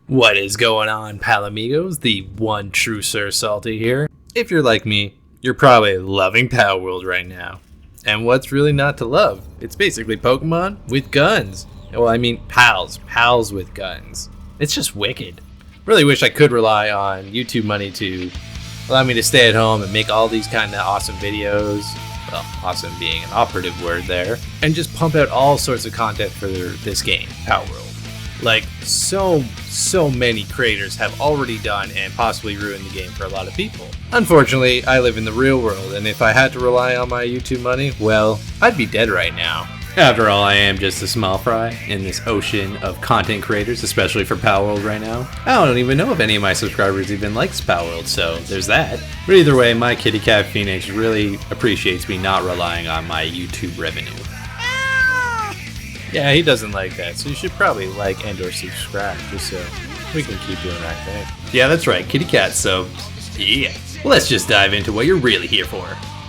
What is going on, Palamigos? The one true Sir Salty here. If you're like me, you're probably loving Palworld right now. And what's really not to love? It's basically Pokemon with guns. Well, I mean pals with guns. It's just wicked. Really wish I could rely on YouTube money to allow me to stay at home and make all these kind of awesome videos. Well, awesome being an operative word there. And just pump out all sorts of content for this game, Palworld. Like, so many creators have already done and possibly ruined the game for a lot of people. Unfortunately, I live in the real world, and if I had to rely on my YouTube money, well, I'd be dead right now. After all, I am just a small fry in this ocean of content creators, especially for Palworld right now. I don't even know if any of my subscribers even likes Palworld, so there's that. But either way, my kitty cat Phoenix really appreciates me not relying on my YouTube revenue. Yeah, he doesn't like that, so you should probably like and or subscribe, just so we can keep doing our thing. Yeah, that's right, kitty cat subs. Yeah. Well, let's just dive into what you're really here for.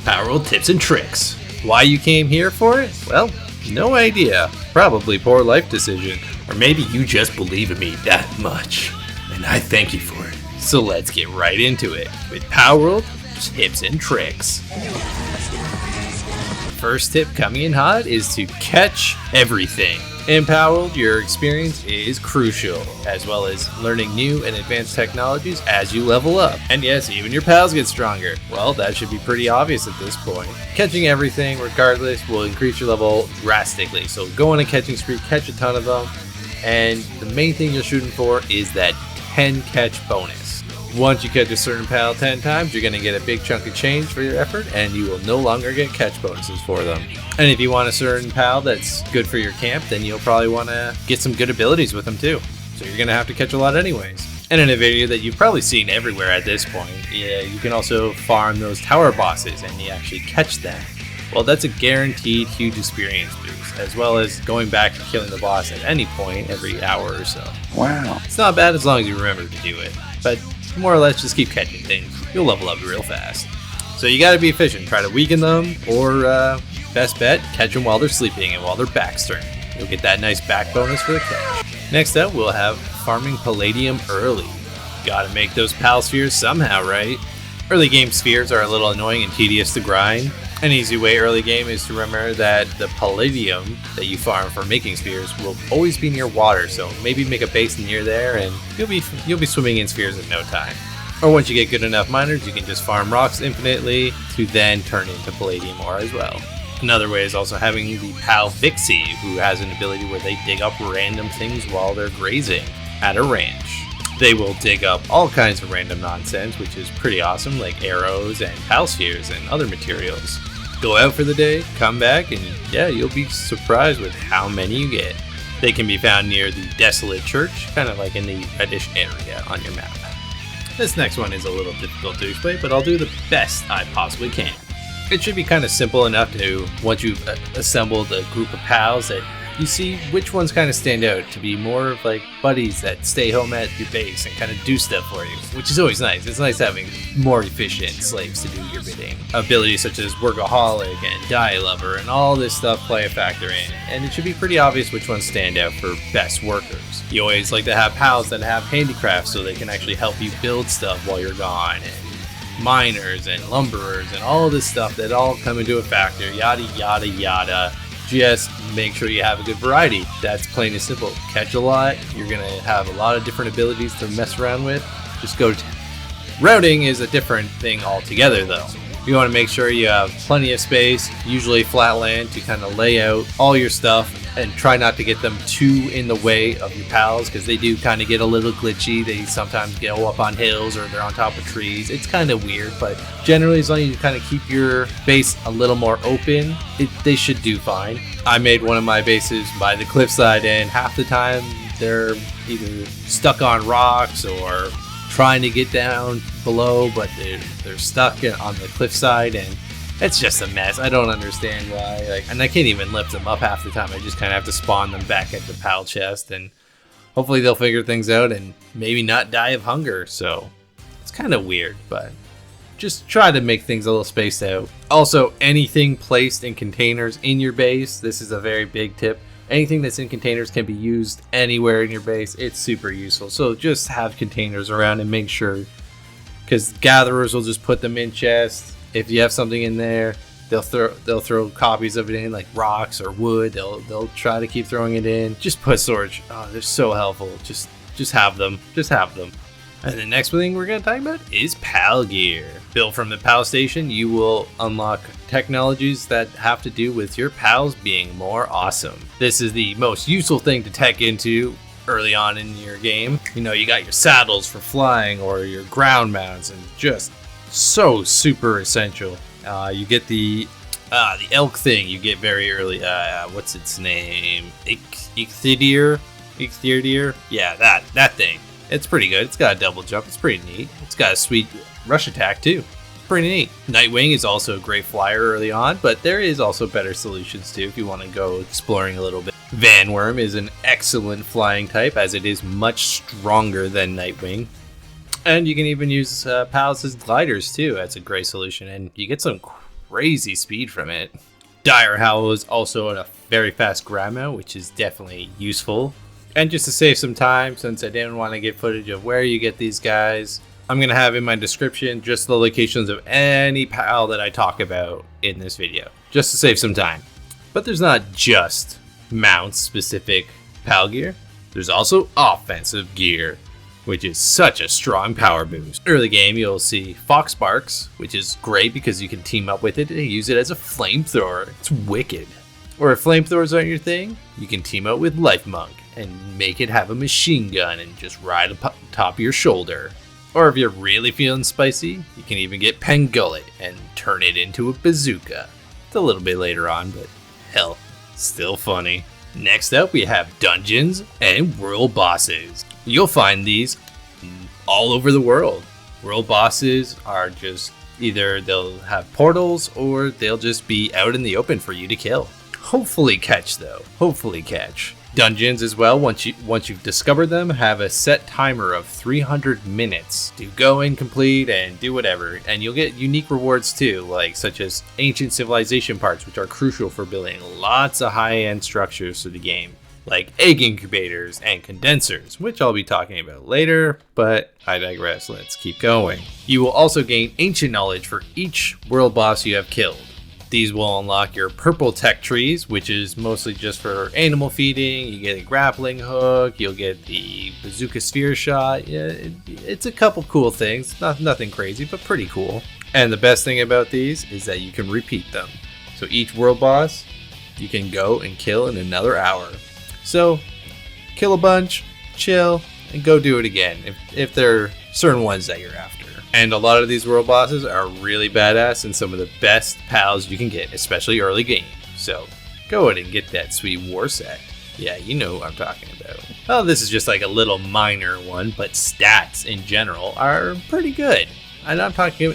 Palworld tips and tricks. Why you came here for it? Well, no idea. Probably poor life decision. Or maybe you just believe in me that much. And I thank you for it. So let's get right into it with Palworld tips and tricks. First tip coming in hot is to catch everything. In Palworld, your experience is crucial, as well as learning new and advanced technologies as you level up. And yes, even your pals get stronger. Well, that should be pretty obvious at this point. Catching everything, regardless, will increase your level drastically. So go on a catching spree, catch a ton of them, and the main thing you're shooting for is that 10 catch bonus. Once you catch a certain pal 10 times, you're going to get a big chunk of change for your effort, and you will no longer get catch bonuses for them. And if you want a certain pal that's good for your camp, then you'll probably want to get some good abilities with them too. So you're going to have to catch a lot anyways. And in a video that you've probably seen everywhere at this point, yeah, you can also farm those tower bosses and you actually catch them. Well, that's a guaranteed huge experience boost, as well as going back and killing the boss at any point every hour or so. Wow. It's not bad as long as you remember to do it, but more or less just keep catching things. You'll level up real fast. So you gotta be efficient. Try to weaken them, or best bet, catch them while they're sleeping and while their back's turned. You'll get that nice back bonus for the catch. Next up, we'll have farming Palladium early. Gotta make those pal spheres somehow, right? Early game spheres are a little annoying and tedious to grind. An easy way early game is to remember that the Palladium that you farm for making spheres will always be near water, so maybe make a base near there and you'll be swimming in spheres in no time. Or once you get good enough miners, you can just farm rocks infinitely to then turn into Palladium ore as well. Another way is also having the Pal Vixie, who has an ability where they dig up random things while they're grazing at a ranch. They will dig up all kinds of random nonsense, which is pretty awesome, like arrows and pal spheres and other materials. Go out for the day, come back, and yeah, you'll be surprised with how many you get. They can be found near the Desolate Church, kind of like in the reddish area on your map. This next one is a little difficult to explain, but I'll do the best I possibly can. It should be kind of simple enough to, once you've assembled a group of pals, that you see which ones kind of stand out to be more of like buddies that stay home at your base and kind of do stuff for you, which is always nice. It's nice having more efficient slaves to do your bidding. Abilities such as Workaholic and Die Lover and all this stuff play a factor in, and it should be pretty obvious which ones stand out for best workers. You always like to have pals that have handicrafts so they can actually help you build stuff while you're gone, and miners and lumberers and all this stuff that all come into a factor, yada yada yada. Just make sure you have a good variety. That's plain and simple. Catch a lot. You're going to have a lot of different abilities to mess around with. Just go to routing is a different thing altogether though. You want to make sure you have plenty of space, usually flat land, to kind of lay out all your stuff and try not to get them too in the way of your pals, because they do kind of get a little glitchy. They sometimes go up on hills or they're on top of trees. It's kind of weird, but generally as long as you kind of keep your base a little more open, they should do fine. I made one of my bases by the cliffside, and half the time they're either stuck on rocks or trying to get down below, but they're stuck on the cliffside, and it's just a mess. I don't understand why. And I can't even lift them up half the time. I just kind of have to spawn them back at the pal chest, and hopefully they'll figure things out and maybe not die of hunger. So it's kind of weird, but just try to make things a little spaced out. Also, anything placed in containers in your base, this is a very big tip. Anything that's in containers can be used anywhere in your base. It's super useful. So just have containers around and make sure, because gatherers will just put them in chests. If you have something in there, they'll throw copies of it in, like rocks or wood. They'll try to keep throwing it in. Just put storage. Oh, they're so helpful. Just have them. Just have them. And the next thing we're going to talk about is Pal Gear. Built from the Pal Station, you will unlock technologies that have to do with your pals being more awesome. This is the most useful thing to tech into early on in your game. You know, you got your saddles for flying or your ground mounts, and just so super essential. You get the elk thing you get very early. What's its name? Ichthydir? Yeah, that thing. It's pretty good. It's got a double jump. It's pretty neat. It's got a sweet rush attack too. Pretty neat. Nightwing is also a great flyer early on, but there is also better solutions too if you want to go exploring a little bit. Vanworm is an excellent flying type, as it is much stronger than Nightwing. And you can even use pals as gliders too. That's a great solution, and you get some crazy speed from it. Dire Howl is also a very fast ground mount, which is definitely useful. And just to save some time, since I didn't want to get footage of where you get these guys, I'm going to have in my description just the locations of any pal that I talk about in this video, just to save some time. But there's not just mount-specific pal gear. There's also offensive gear, which is such a strong power boost. Early game, you'll see Fox Sparks, which is great because you can team up with it and use it as a flamethrower. It's wicked. Or if flamethrowers aren't your thing, you can team up with Lifmunk and make it have a machine gun and just ride on top of your shoulder. Or if you're really feeling spicy, you can even get Pengullet and turn it into a bazooka. It's a little bit later on, but hell, still funny. Next up, we have dungeons and world bosses. You'll find these all over the world. World bosses are just either they'll have portals or they'll just be out in the open for you to kill. Hopefully catch though. Hopefully catch. Dungeons as well, once you've discovered them, have a set timer of 300 minutes to go and complete and do whatever, and you'll get unique rewards too, like such as ancient civilization parts, which are crucial for building lots of high-end structures for the game, like egg incubators and condensers, which I'll be talking about later, but I digress. Let's keep going. You will also gain ancient knowledge for each world boss you have killed. These will unlock your purple tech trees, which is mostly just for animal feeding. You get a grappling hook, you'll get the bazooka sphere shot. Yeah, it's a couple cool things. Nothing crazy, but pretty cool. And the best thing about these is that you can repeat them. So each world boss, you can go and kill in another hour. So kill a bunch, chill, and go do it again if there are certain ones that you're after. And a lot of these world bosses are really badass and some of the best pals you can get, especially early game. So go ahead and get that sweet war set. Yeah, you know what I'm talking about. Well, this is just like a little minor one, but stats in general are pretty good. I'm not talking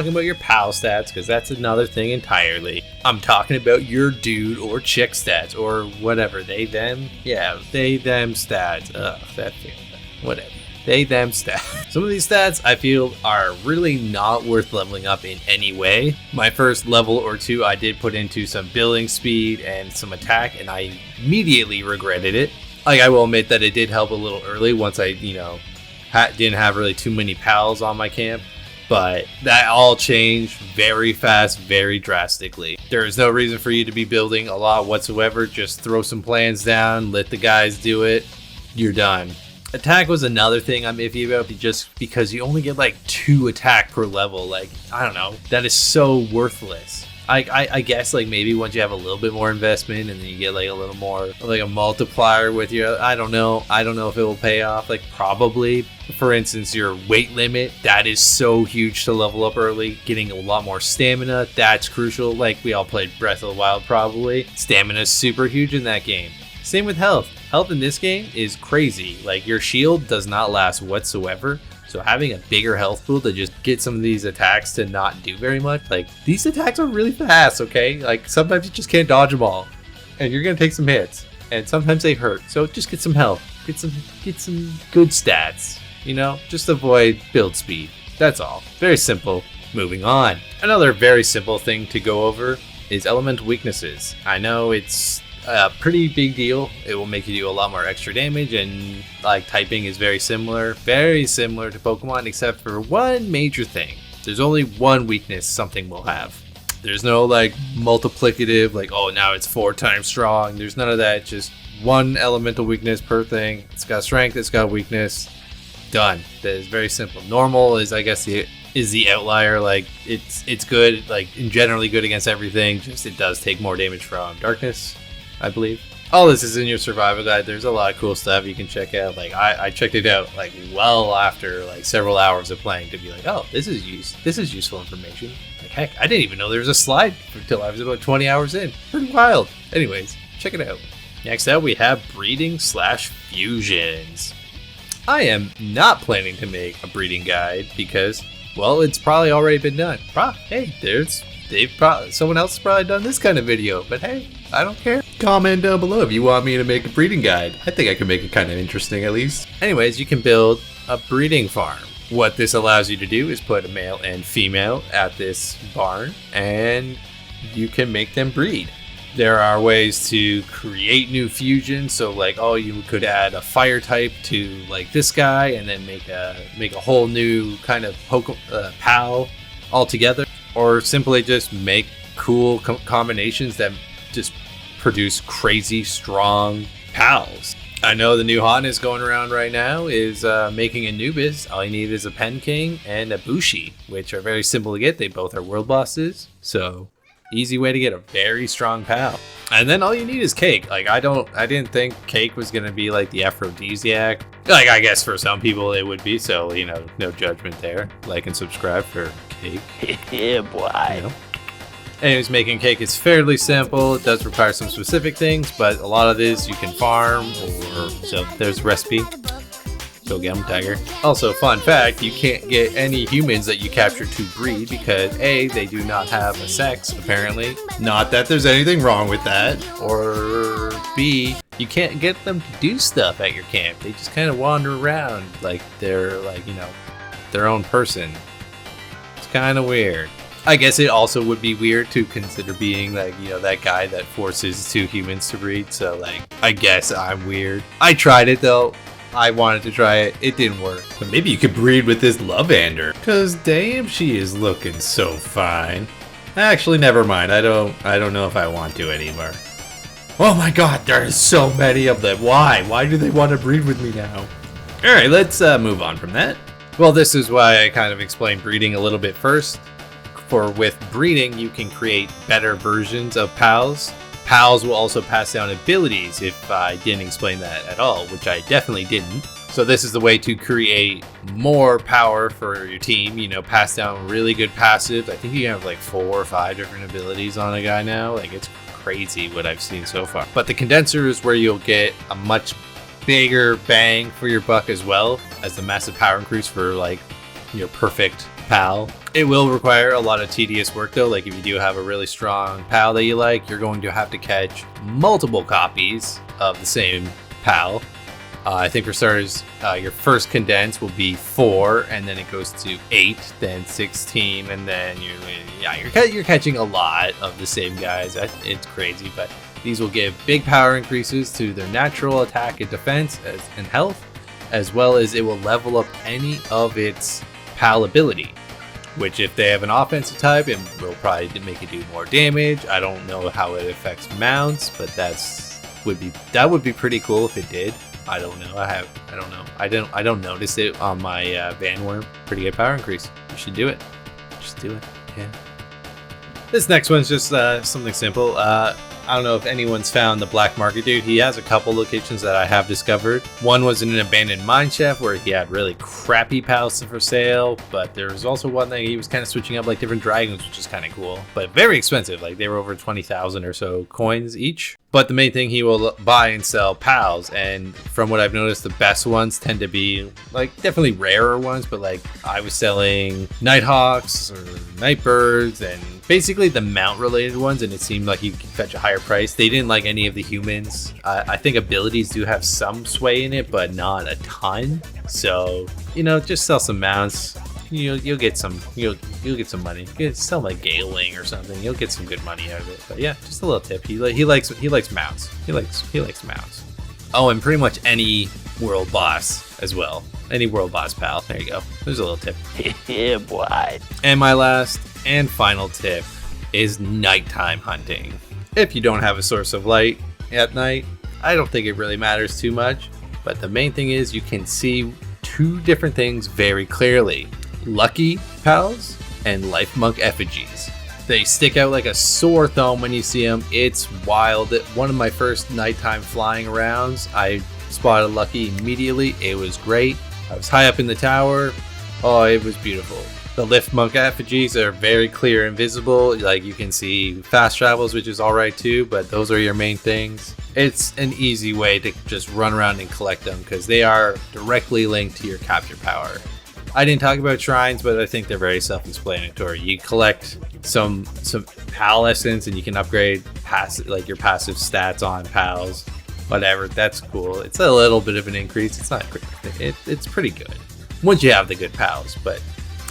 about your pal stats, because that's another thing entirely. I'm talking about your dude or chick stats, or whatever. They, them stats. Ugh, that thing. Whatever. They, them stats. Some of these stats I feel are really not worth leveling up in any way. My first level or two I did put into some building speed and some attack, and I immediately regretted it. Like, I will admit that it did help a little early once I, didn't have really too many pals on my camp. But that all changed very fast, very drastically. There is no reason for you to be building a lot whatsoever. Just throw some plans down, let the guys do it. You're done. Attack was another thing I'm iffy about, just because you only get like 2 attack per level. Like, I don't know, that is so worthless. I guess like maybe once you have a little bit more investment and then you get like a little more like a multiplier with your, I don't know if it will pay off. Like, probably. For instance, your weight limit, that is so huge to level up early. Getting a lot more stamina, that's crucial. Like, we all played Breath of the Wild probably. Stamina is super huge in that game. Same with health. Health in this game is crazy. Like, your shield does not last whatsoever. So having a bigger health pool to just get some of these attacks to not do very much. Like, these attacks are really fast, okay? Like, sometimes you just can't dodge them all. And you're gonna take some hits. And sometimes they hurt. So just get some health. Get some good stats. Just avoid build speed. That's all. Very simple. Moving on. Another very simple thing to go over is elemental weaknesses. I know it's a pretty big deal. It will make you do a lot more extra damage, and like typing is very similar to Pokemon, except for one major thing. There's only one weakness something will have. There's no like multiplicative, like, oh, now it's 4 times strong. There's none of that. Just one elemental weakness per thing. It's got strength, it's got weakness. Done. That is very simple. Normal is, I guess, the outlier. Like it's good, like generally good against everything. Just it does take more damage from darkness, I believe. All this is in your survival guide. There's a lot of cool stuff you can check out. Like I checked it out like well after like several hours of playing to be like, oh, this is useful information. Like heck, I didn't even know there was a slide until I was about 20 hours in. Pretty wild. Anyways, check it out. Next up, we have breeding/fusions. I am not planning to make a breeding guide because, well, it's probably already been done. Hey, someone else has probably done this kind of video, but hey, I don't care. Comment down below if you want me to make a breeding guide. I think I can make it kind of interesting at least. Anyways, you can build a breeding farm. What this allows you to do is put a male and female at this barn, and you can make them breed. There are ways to create new fusions, so like, oh, you could add a fire type to like this guy, and then make a whole new kind of pal altogether, or simply just make cool combinations that just produce crazy strong pals. I know the new hotness going around right now is making Anubis. All you need is a Penking and a Bushi, which are very simple to get. They both are world bosses, so easy way to get a very strong pal. And then all you need is cake. Like I didn't think cake was gonna be like the aphrodisiac. Like I guess for some people it would be, so you know, no judgment there. Like and subscribe for cake. Yeah, boy. You know? Anyways, making cake is fairly simple. It does require some specific things, but a lot of this you can farm, or so there's a recipe. Go get them, Tiger. Also, fun fact, you can't get any humans that you capture to breed because A, they do not have a sex, apparently. Not that there's anything wrong with that. Or B, you can't get them to do stuff at your camp. They just kind of wander around like they're like, you know, their own person. It's kind of weird. I guess it also would be weird to consider being like, you know, that guy that forces 2 humans to breed. So like, I guess I'm weird. I tried it though. I wanted to try it. It didn't work. But maybe you could breed with this Lavander. Cause damn, she is looking so fine. Actually, never mind. I don't know if I want to anymore. Oh my god, there's so many of them. Why? Why do they want to breed with me now? Alright, let's move on from that. Well, this is why I kind of explained breeding a little bit first. For with breeding, you can create better versions of pals. Pals will also pass down abilities if I didn't explain that at all, which I definitely didn't. So this is the way to create more power for your team, you know, pass down really good passives. I think you have like 4 or 5 different abilities on a guy now. Like it's crazy what I've seen so far. But the condenser is where you'll get a much bigger bang for your buck as well as the massive power increase for like your perfect pal. It will require a lot of tedious work though. Like if you do have a really strong pal that you like, you're going to have to catch multiple copies of the same pal. I think for starters, your first condense will be 4, and then it goes to 8, then 16, and then you're catching a lot of the same guys. It's crazy, but these will give big power increases to their natural attack and defense and health, as well as it will level up any of its pal ability. Which if they have an offensive type, it will probably make it do more damage. I don't know how it affects mounts, but that would be pretty cool if it did. I don't know. I don't notice it on my Vanworm. Pretty good power increase. You should do it. Just do it. Yeah. This next one's just something simple. I don't know if anyone's found the Black Market dude. He has a couple locations that I have discovered. One was in an abandoned mine shaft where he had really crappy pals for sale, but there was also one that he was kind of switching up like different dragons, which is kind of cool, but very expensive. Like they were over 20,000 or so coins each. But the main thing, he will buy and sell pals, and from what I've noticed, the best ones tend to be like definitely rarer ones, but like I was selling Nighthawks or Nightbirds and basically the mount related ones, and it seemed like you could fetch a higher price. They didn't like any of the humans. I think abilities do have some sway in it, but not a ton. So, you know, just sell some mounts. you'll get some get some money. Sell like Galing or something. You'll get some good money out of it. But yeah, just a little tip. He likes mounts. He likes mounts. Oh, and pretty much any world boss as well. Any world boss pal. There you go. There's a little tip. Yeah, boy. And my last and final tip is nighttime hunting. If you don't have a source of light at night, I don't think it really matters too much. But the main thing is you can see two different things very clearly. Lucky pals and Lifmunk effigies. They stick out like a sore thumb when you see them. It's wild. One of my first nighttime flying rounds, I spotted Lucky immediately. It was great. I was high up in the tower. Oh, it was beautiful. The Lifmunk effigies are very clear and visible. Like you can see fast travels, which is alright too, but those are your main things. It's an easy way to just run around and collect them because they are directly linked to your capture power. I didn't talk about shrines, but I think they're very self-explanatory. You collect some pal essence and you can upgrade your passive stats on pals. Whatever, that's cool. It's a little bit of an increase. It's not great. It's pretty good once you have the good pals, but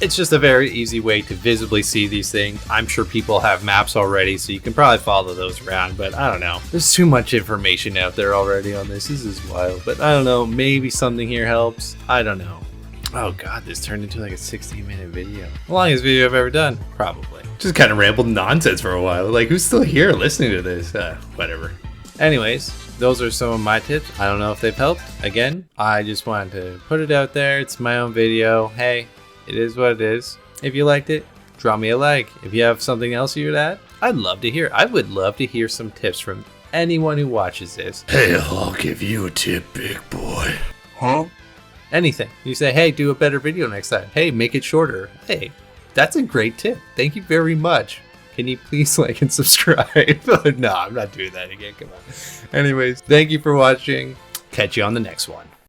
it's just a very easy way to visibly see these things. I'm sure people have maps already, so you can probably follow those around, but I don't know. There's too much information out there already on this. This is wild, but I don't know. Maybe something here helps. I don't know. Oh god, this turned into like a 16-minute video. The longest video I've ever done, probably. Just kind of rambled nonsense for a while. Like, who's still here listening to this? Whatever. Anyways, those are some of my tips. I don't know if they've helped. Again, I just wanted to put it out there. It's my own video. Hey, it is what it is. If you liked it, drop me a like. If you have something else you'd add, I'd love to hear. I would love to hear some tips from anyone who watches this. Hey, I'll give you a tip, big boy. Huh? Anything. You say, hey, do a better video next time. Hey, make it shorter. Hey, that's a great tip. Thank you very much. Can you please like and subscribe? No, I'm not doing that again. Come on. Anyways, thank you for watching. Catch you on the next one.